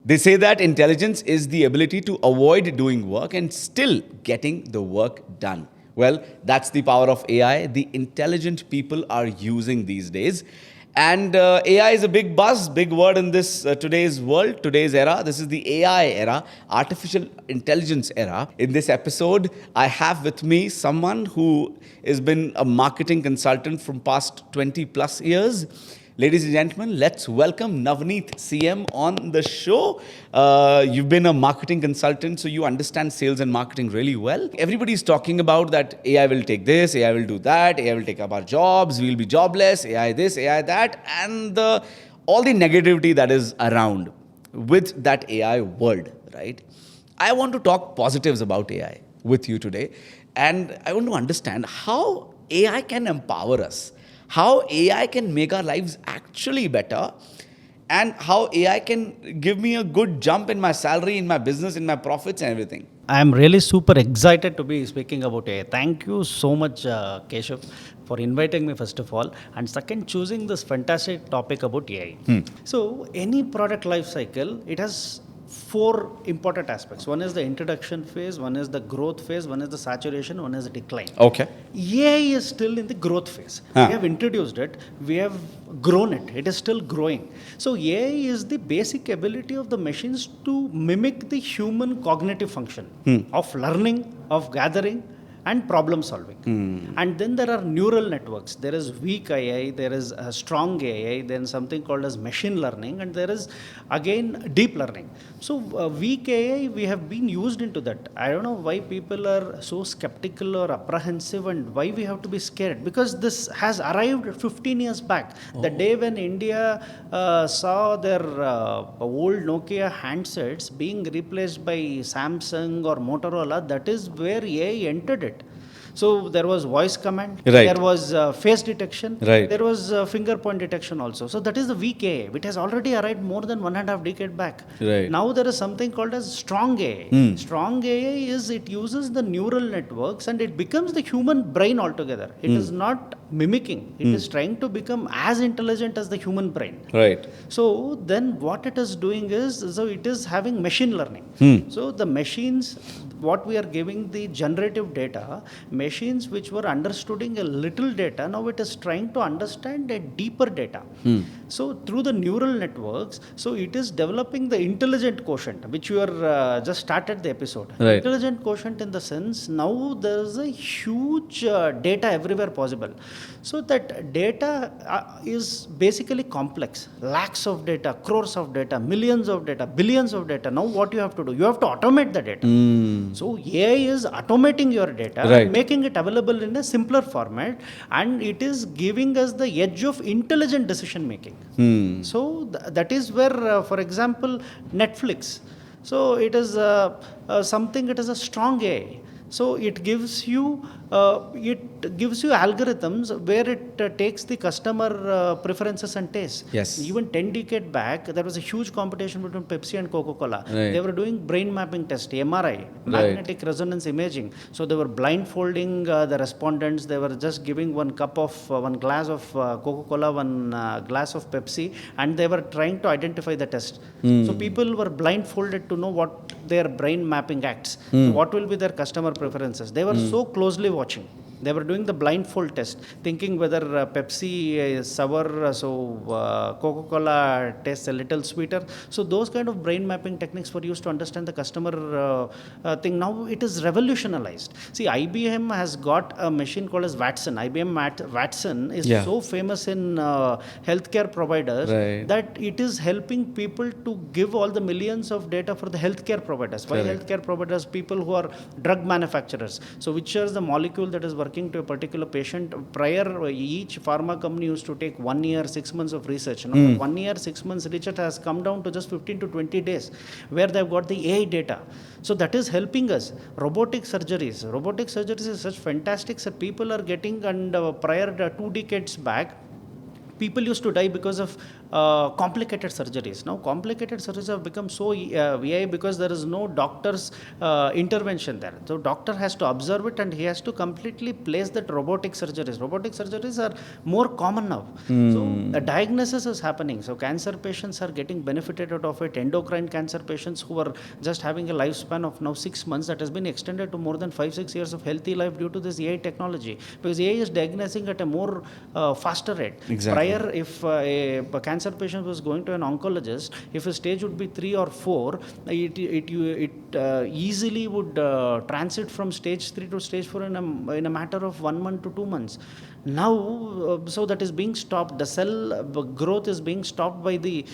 They say that intelligence is the ability to avoid doing work and still getting the work done. Well, that's the power of AI. The intelligent people are using these days. And AI is a big buzz, big word in this today's world, today's era. This is the AI era, artificial intelligence era. In this episode, I have with me someone who has been a marketing consultant from past 20 plus years. Ladies and gentlemen, let's welcome Navneeth CM on the show. You've been a marketing consultant, so you understand sales and marketing really well. Everybody's talking about that AI will take this, AI will do that, AI will take up our jobs, we'll be jobless, AI this, AI that, and all the negativity that is around with that AI world, right? I want to talk positives about AI with you today, and I want to understand how AI can empower us, how AI can make our lives actually better, and how AI can give me a good jump in my salary, in my business, in my profits and everything. I'm really super excited to be speaking about AI. Thank you so much, Keshav, for inviting me, first of all, and second, choosing this fantastic topic about AI. So, any product life cycle, it has four important aspects. One is the introduction phase, one is the growth phase, one is the saturation, one is the decline. Okay. AI is still in the growth phase. We have introduced it, we have grown it, it is still growing. So AI is the basic ability of the machines to mimic the human cognitive function of learning, of gathering, and problem solving. And then there are neural networks. There is weak AI, there is a strong AI, then something called as machine learning, and there is again deep learning. So weak AI, we have been used into that. I don't know why people are so skeptical or apprehensive and why we have to be scared, because this has arrived 15 years back. The day when India saw their old Nokia handsets being replaced by Samsung or Motorola, that is where AI entered it. So there was voice command, Right. there was face detection, Right. there was finger point detection also. So that is the weak AI, which has already arrived more than 1.5 decade back. Right. Now there is something called as strong AI. Strong AI is, it uses the neural networks and it becomes the human brain altogether. It is not mimicking, it is trying to become as intelligent as the human brain. Right. So then what it is doing is, so it is having machine learning. So the machines, what we are giving the generative data, machines which were understanding a little data, now it is trying to understand a deeper data. So through the neural networks, so it is developing the intelligent quotient, which you are just started the episode. Right. Intelligent quotient in the sense, now there is a huge data everywhere possible. So that data is basically complex, lakhs of data, crores of data, millions of data, billions of data. Now what you have to do, you have to automate the data. So AI is automating your data, Right. and making it available in a simpler format, and it is giving us the edge of intelligent decision making. So that is where, for example, Netflix. So it is something, it is a strong AI. So it gives you algorithms where it takes the customer preferences and tastes. Yes. Even 10 decade back, there was a huge competition between Pepsi and Coca-Cola. Right. They were doing brain mapping test, MRI, magnetic resonance imaging. So they were blindfolding the respondents. They were just giving one glass of Coca-Cola, one glass of Pepsi, and they were trying to identify the test. So people were blindfolded to know what their brain mapping acts, what will be their customer preferences. They were so closely watching. They were doing the blindfold test, thinking whether Pepsi is sour, Coca-Cola tastes a little sweeter. So those kind of brain mapping techniques were used to understand the customer thing. Now it is revolutionized. See, IBM has got a machine called as Watson. IBM Watson is so famous in healthcare providers, Right. that it is helping people to give all the millions of data for the healthcare providers. Why Correct. healthcare providers? People who are drug manufacturers. So which is the molecule that is working to a particular patient. Prior, each pharma company used to take 1 year, 6 months of research. Now, 1 year, 6 months research has come down to just 15 to 20 days, where they've got the AI data. So that is helping us. Robotic surgeries is such fantastic. So people are getting, and prior 2 decades back, people used to die because of complicated surgeries. Now, complicated surgeries have become so AI because there is no doctor's intervention there. So, doctor has to observe it and he has to completely place that robotic surgeries. Robotic surgeries are more common now. So, a diagnosis is happening. So, cancer patients are getting benefited out of it. Endocrine cancer patients who are just having a lifespan of now 6 months that has been extended to more than 5-6 years of healthy life due to this AI technology, because AI is diagnosing at a more faster rate. Exactly. Prior, if a cancer patient was going to an oncologist, if a stage would be 3 or 4, it easily would transit from stage 3 to stage 4 in a matter of 1 month to 2 months. Now, so that is being stopped. The cell growth is being stopped by the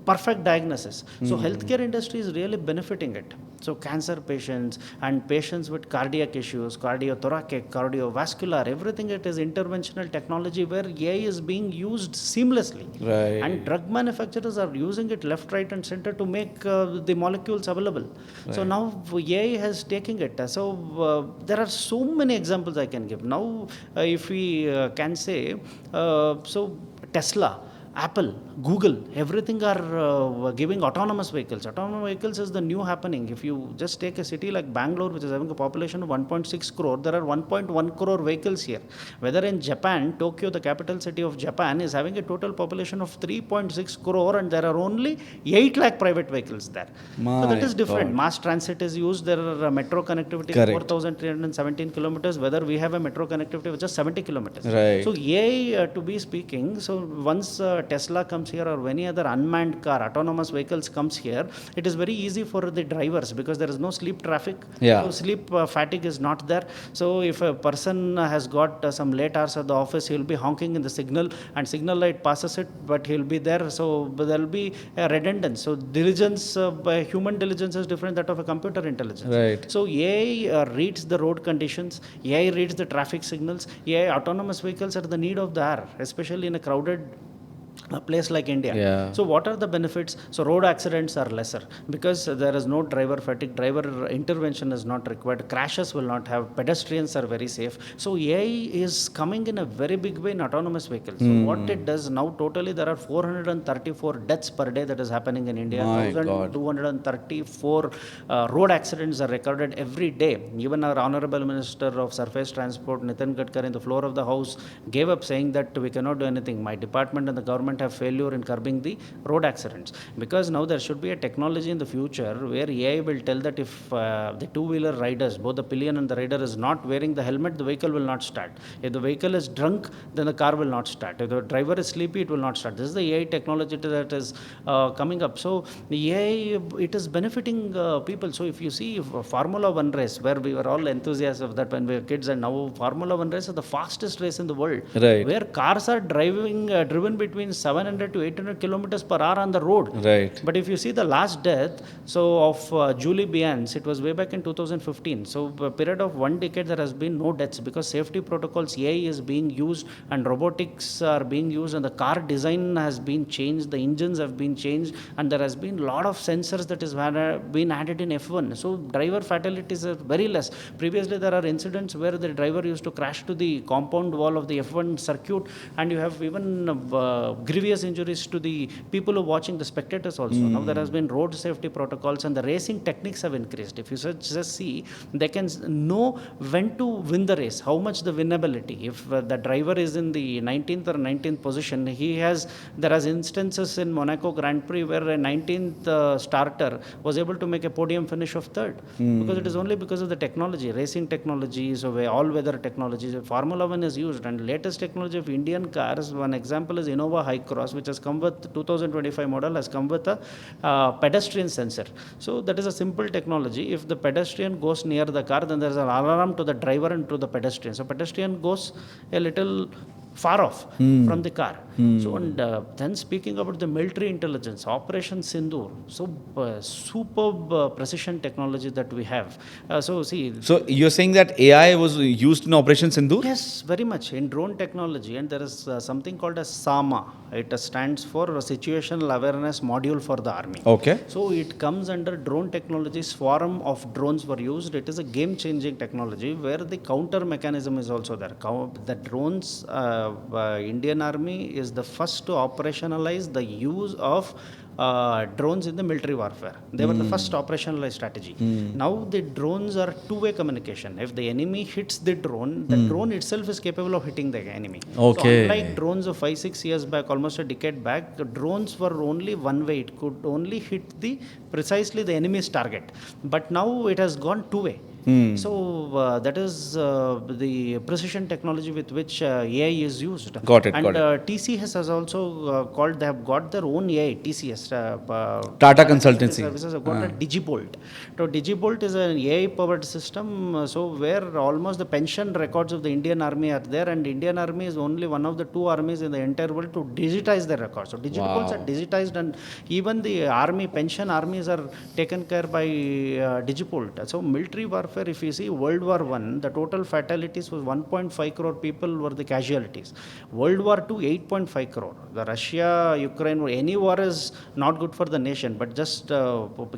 perfect diagnosis. So healthcare industry is really benefiting it. So cancer patients and patients with cardiac issues, cardiothoracic, cardiovascular, everything, it is interventional technology where AI is being used seamlessly. Right. And drug manufacturers are using it left, right and center to make the molecules available. So now AI has taken it. So there are so many examples I can give. Now if we can say, so Tesla, Apple, Google, everything are giving autonomous vehicles. Autonomous vehicles is the new happening. If you just take a city like Bangalore, which is having a population of 1.6 crore, there are 1.1 crore vehicles here. Whether in Japan, Tokyo, the capital city of Japan, is having a total population of 3.6 crore and there are only 8 lakh private vehicles there. So that is different. God. Mass transit is used. There are metro connectivity, Correct. 4,317 kilometers. Whether we have a metro connectivity of just 70 kilometers. Right. So AI, to be speaking, so once Tesla comes here or any other unmanned car, autonomous vehicles comes here, it is very easy for the drivers because there is no sleep traffic. Yeah. So sleep fatigue is not there. So if a person has got some late hours at the office, he will be honking in the signal and signal light passes it, but he will be there. So there will be a redundance. So diligence, human diligence is different that of a computer intelligence. Right. So AI reads the road conditions, AI reads the traffic signals, AI autonomous vehicles are the need of the hour, especially in a crowded a place like India. Yeah. So what are the benefits? So road accidents are lesser because there is no driver fatigue, driver intervention is not required, crashes will not have, pedestrians are very safe. So AI is coming in a very big way in autonomous vehicles. So what it does now, totally there are 434 deaths per day that is happening in India. My God. 1234 road accidents are recorded every day. Even our Honorable Minister of Surface Transport, Nitin Gadkari, in the floor of the House, gave up saying that we cannot do anything. My department and the government have failure in curbing the road accidents, because now there should be a technology in the future where AI will tell that if the two-wheeler riders, both the pillion and the rider, is not wearing the helmet, the vehicle will not start. If the vehicle is drunk, then the car will not start. If the driver is sleepy, it will not start. This is the AI technology that is coming up. So the AI, it is benefiting people. So if you see Formula 1 race, where we were all enthusiasts of that when we were kids, and now Formula 1 race is the fastest race in the world, Right. where cars are driven between 700 to 800 kilometers per hour on the road. Right. But if you see the last death, so of Julie Bianz, it was way back in 2015. So a period of 1 decade, there has been no deaths because safety protocols, AI is being used and robotics are being used, and the car design has been changed, the engines have been changed, and there has been a lot of sensors that has been added in F1. So driver fatalities are very less. Previously, there are incidents where the driver used to crash to the compound wall of the F1 circuit, and you have even grievous injuries to the people who are watching, the spectators also. Now there has been road safety protocols and the racing techniques have increased. If you just see, they can know when to win the race, how much the winnability. If the driver is in the 19th or 19th position, there are instances in Monaco Grand Prix where a 19th starter was able to make a podium finish of third, because it is only because of the technology, racing technology, so all-weather technology. Formula 1 is used, and latest technology of Indian cars, one example is Innova High Cross, which has come with 2025 model, has come with a pedestrian sensor. So that is a simple technology. If the pedestrian goes near the car, then there is an alarm to the driver and to the pedestrian. So pedestrian goes a little far off from the car. So, and then speaking about the military intelligence, Operation Sindoor, so superb precision technology that we have. So you're saying that AI was used in Operation Sindoor? Yes, very much in drone technology, and there is something called as SAMA. It stands for Situational Awareness Module for the Army. Okay. So it comes under drone technology. Swarm of drones were used. It is a game-changing technology where the counter mechanism is also there. The drones, Indian Army is the first to operationalize the use of drones in the military warfare. They were the first operationalized strategy. Now the drones are two-way communication. If the enemy hits the drone itself is capable of hitting the enemy. So unlike drones of 5-6 years back, almost a decade back, the drones were only one way. It could only hit precisely the enemy's target. But now it has gone two-way. So that is the precision technology with which AI is used. Got it, And got it. TCS has also they have got their own AI, TCS. Tata Consultancy. Services have got a Digibolt. So Digibolt is an AI-powered system, so where almost the pension records of the Indian Army are there, and Indian Army is only one of the two armies in the entire world to digitize their records. So Digibolts are digitized, and even the army, pension armies are taken care by Digibolt. So military warfare, if you see World War I, the total fatalities was 1.5 crore people were the casualties. World War II, 8.5 crore. The Russia, Ukraine, any war is not good for the nation, but just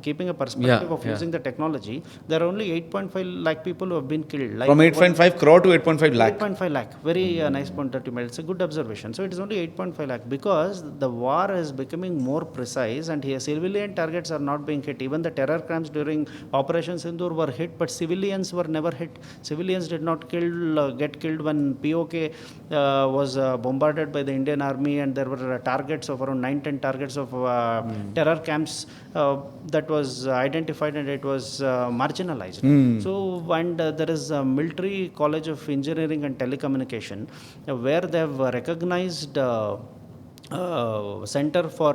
keeping a perspective of using the technology, there are only 8.5 lakh people who have been killed. Like From 8.5 crore to 8.5 lakh. 8.5 lakh. Very nice point that you made. It's a good observation. So it is only 8.5 lakh because the war is becoming more precise, and here civilian targets are not being hit. Even the terror crimes during Operation Sindoor were hit, but civilians were never hit. Civilians did not get killed when POK was bombarded by the Indian Army, and there were targets of around 9-10 targets of terror camps that was identified, and it was marginalized. So, and there is a military college of engineering and telecommunication where they have recognized center for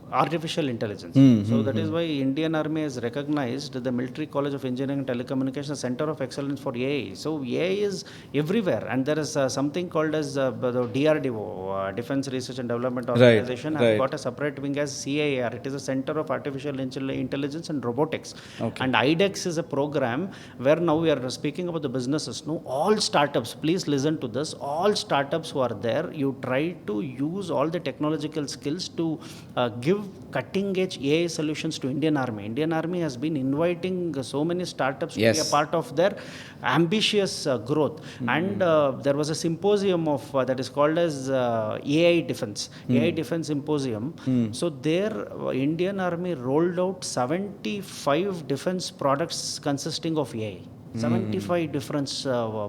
artificial intelligence. So that is why Indian Army has recognized the Military College of Engineering and Telecommunication Center of Excellence for AI. So AI is everywhere, and there is something called as the DRDO, Defense Research and Development Organization, has got a separate wing as CIAR. It is a Center of Artificial Intelligence and Robotics. And IDEX is a program where now we are speaking about the businesses. No, all startups, please listen to this, all startups who are there, you try to use all the technological skills to give cutting edge AI solutions to Indian Army. Indian Army has been inviting so many startups to be a part of their ambitious growth. And there was a symposium of that is called as AI Defense, AI Defense Symposium. So there Indian Army rolled out 75 defense products consisting of AI. 75 different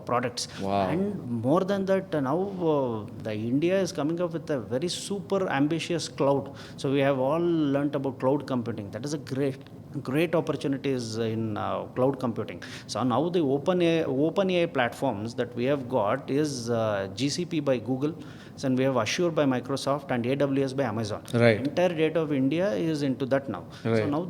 products. And more than that, now the India is coming up with a very super ambitious cloud. So we have all learnt about cloud computing. That is a great opportunities in cloud computing. So now the OpenAI platforms that we have got is GCP by Google, and we have Azure by Microsoft, and AWS by Amazon. Entire data of India is into that now. So now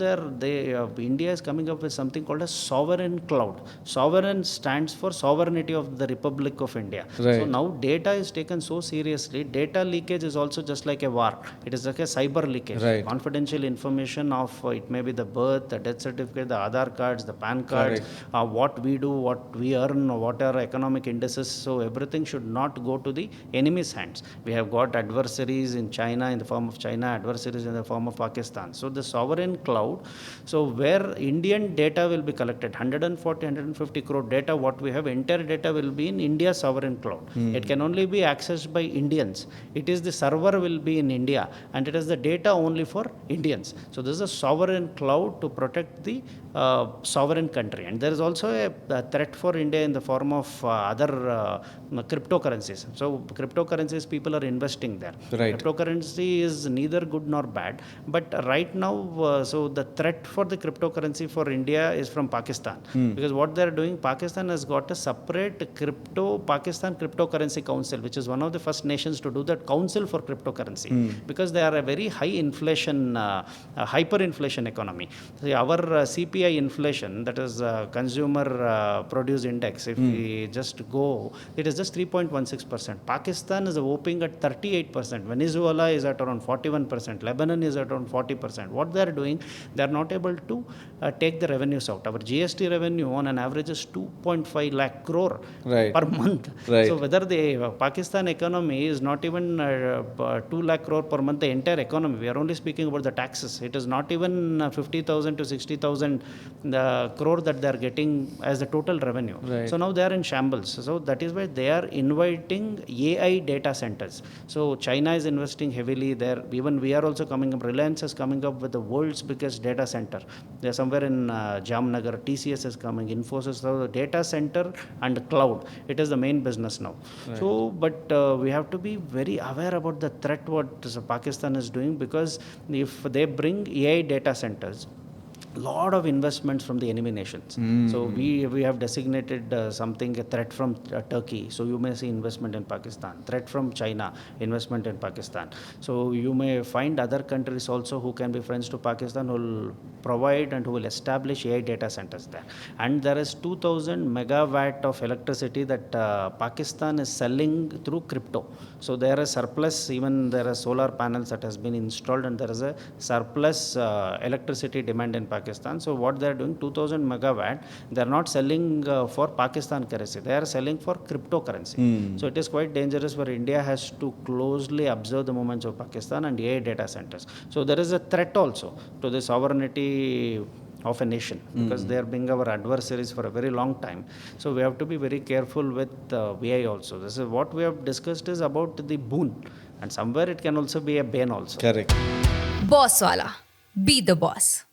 India is coming up with something called a sovereign cloud. Sovereign stands for sovereignty of the Republic of India. So now data is taken so seriously. Data leakage is also just like a war. It is like a cyber leakage. Confidential information of it may be the birth, the death certificate, the Aadhaar cards, the PAN cards, what we do, what we earn, what are economic indices. So everything should not go to the enemy's hands. We have got adversaries in China in the form of China, adversaries in the form of Pakistan. So the sovereign cloud, so where Indian data will be collected, 150 crore data, what we have, entire data will be in India's sovereign cloud. It can only be accessed by Indians. It is the server will be in India, and it is the data only for Indians. So this is a sovereign cloud to protect the sovereign country. And there is also a threat for India in the form of other cryptocurrencies. So cryptocurrencies, people are investing there. Cryptocurrency is neither good nor bad, but right now, so the threat for the cryptocurrency for India is from Pakistan, because what they are doing, Pakistan has got a separate Pakistan Cryptocurrency Council, which is one of the first nations to do that council for cryptocurrency, because they are a very high inflation, hyperinflation economy. So our CPI inflation, that is consumer produce index, if we just go, it is just 3.16%. Pakistan is hoping at 38%. Venezuela is at around 41%. Lebanon is at around 40%. What they are doing, they are not able to take the revenues out. Our GST revenue on an average is 2.5 lakh crore per month. So whether the Pakistan economy is not even 2 lakh crore per month, the entire economy, we are only speaking about the taxes. It is not even 50,000 to 60,000 crore that they are getting as the total revenue. So now they are in shambles. So that is why they are inviting AI data centers. So China is investing heavily there. Even we are also coming up. Reliance is coming up with the world's biggest data center. They're somewhere in Jamnagar. TCS is coming. Infosys. So the data center and cloud. It is the main business now. Right. So, but we have to be very aware about the threat what Pakistan is doing, because if they bring AI data centers, lot of investments from the enemy nations. So we have designated something a threat from Turkey. So you may see investment in Pakistan. Threat from China, investment in Pakistan. So you may find other countries also who can be friends to Pakistan, who will provide and who will establish AI data centers there. And there is 2000 megawatt of electricity that Pakistan is selling through crypto. So there is surplus, even there are solar panels that has been installed, and there is a surplus electricity demand in Pakistan. So what they are doing, 2000 megawatt, they are not selling for Pakistan currency. They are selling for cryptocurrency. So it is quite dangerous, where India has to closely observe the movements of Pakistan and AI data centers. So there is a threat also to the sovereignty of a nation, because they are being our adversaries for a very long time. So we have to be very careful with AI also. This is what we have discussed is about the boon, and somewhere it can also be a bane also. Correct. Boss Wallah. Be the boss.